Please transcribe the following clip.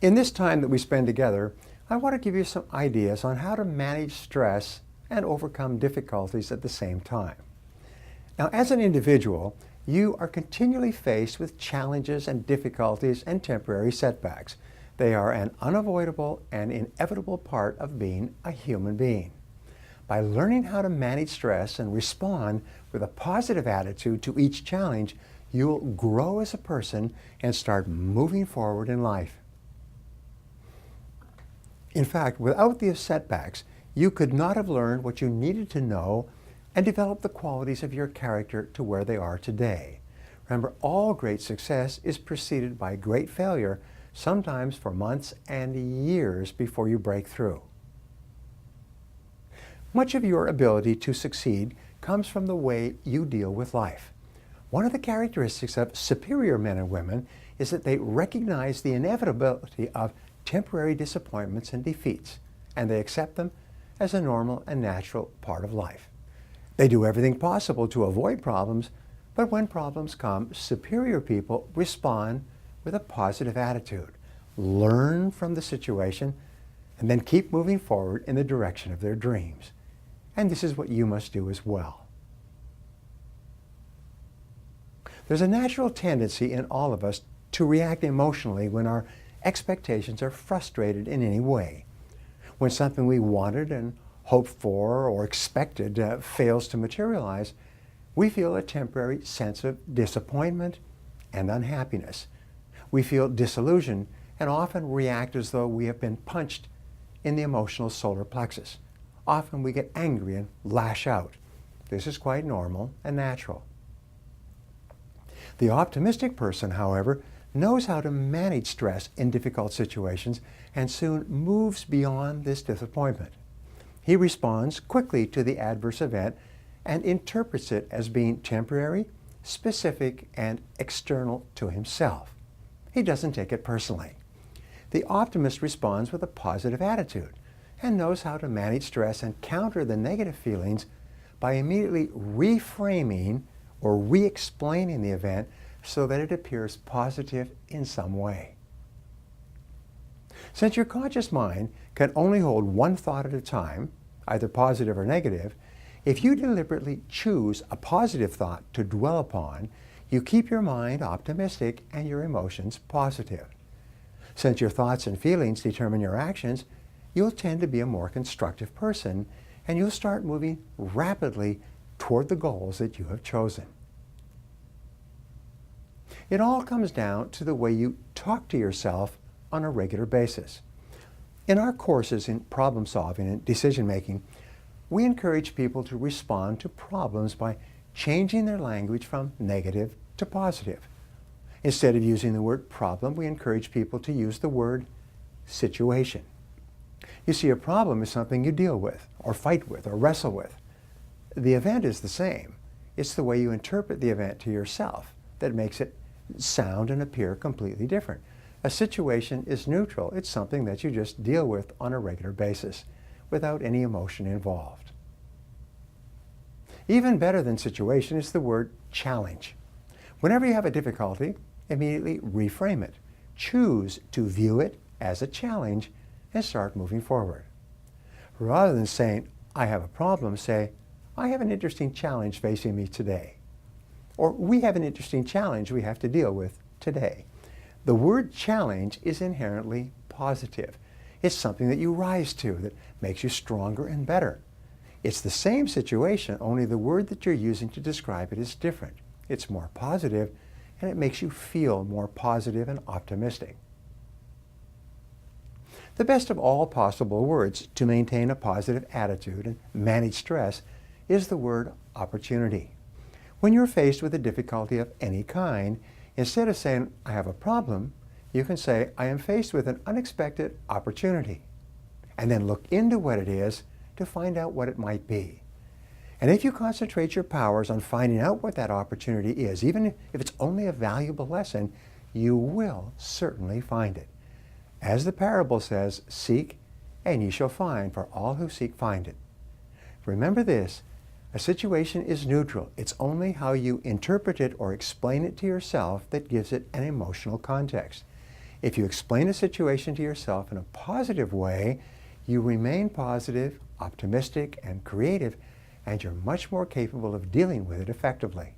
In this time that we spend together, I want to give you some ideas on how to manage stress and overcome difficulties at the same time. Now, as an individual, you are continually faced with challenges and difficulties and temporary setbacks. They are an unavoidable and inevitable part of being a human being. By learning how to manage stress and respond with a positive attitude to each challenge, you'll grow as a person and start moving forward in life. In fact, without these setbacks, you could not have learned what you needed to know and develop the qualities of your character to where they are today. Remember, all great success is preceded by great failure, sometimes for months and years before you break through. Much of your ability to succeed comes from the way you deal with life. One of the characteristics of superior men and women is that they recognize the inevitability of temporary disappointments and defeats, and they accept them as a normal and natural part of life. They do everything possible to avoid problems, but when problems come, superior people respond with a positive attitude, learn from the situation, and then keep moving forward in the direction of their dreams. And this is what you must do as well. There's a natural tendency in all of us to react emotionally when our expectations are frustrated in any way. When something we wanted and hoped for or expected fails to materialize, we feel a temporary sense of disappointment and unhappiness. We feel disillusioned and often react as though we have been punched in the emotional solar plexus. Often we get angry and lash out. This is quite normal and natural. The optimistic person, however, knows how to manage stress in difficult situations and soon moves beyond this disappointment. He responds quickly to the adverse event and interprets it as being temporary, specific, and external to himself. He doesn't take it personally. The optimist responds with a positive attitude and knows how to manage stress and counter the negative feelings by immediately reframing or re-explaining the event so that it appears positive in some way. Since your conscious mind can only hold one thought at a time, either positive or negative, if you deliberately choose a positive thought to dwell upon, you keep your mind optimistic and your emotions positive. Since your thoughts and feelings determine your actions, you'll tend to be a more constructive person and you'll start moving rapidly toward the goals that you have chosen. It all comes down to the way you talk to yourself on a regular basis. In our courses in problem solving and decision making, we encourage people to respond to problems by changing their language from negative to positive. Instead of using the word problem, we encourage people to use the word situation. You see, a problem is something you deal with, or fight with, or wrestle with. The event is the same. It's the way you interpret the event to yourself that makes it sound and appear completely different. A situation is neutral. It's something that you just deal with on a regular basis without any emotion involved. Even better than situation is the word challenge. Whenever you have a difficulty, immediately reframe it. Choose to view it as a challenge and start moving forward. Rather than saying, I have a problem, say, I have an interesting challenge facing me today. Or we have an interesting challenge we have to deal with today. The word challenge is inherently positive. It's something that you rise to, that makes you stronger and better. It's the same situation, only the word that you're using to describe it is different. It's more positive, and it makes you feel more positive and optimistic. The best of all possible words to maintain a positive attitude and manage stress is the word opportunity. When you're faced with a difficulty of any kind, instead of saying, I have a problem, you can say, I am faced with an unexpected opportunity. And then look into what it is to find out what it might be. And if you concentrate your powers on finding out what that opportunity is, even if it's only a valuable lesson, you will certainly find it. As the parable says, seek and ye shall find, for all who seek find it. Remember this, a situation is neutral. It's only how you interpret it or explain it to yourself that gives it an emotional context. If you explain a situation to yourself in a positive way, you remain positive, optimistic, and creative, and you're much more capable of dealing with it effectively.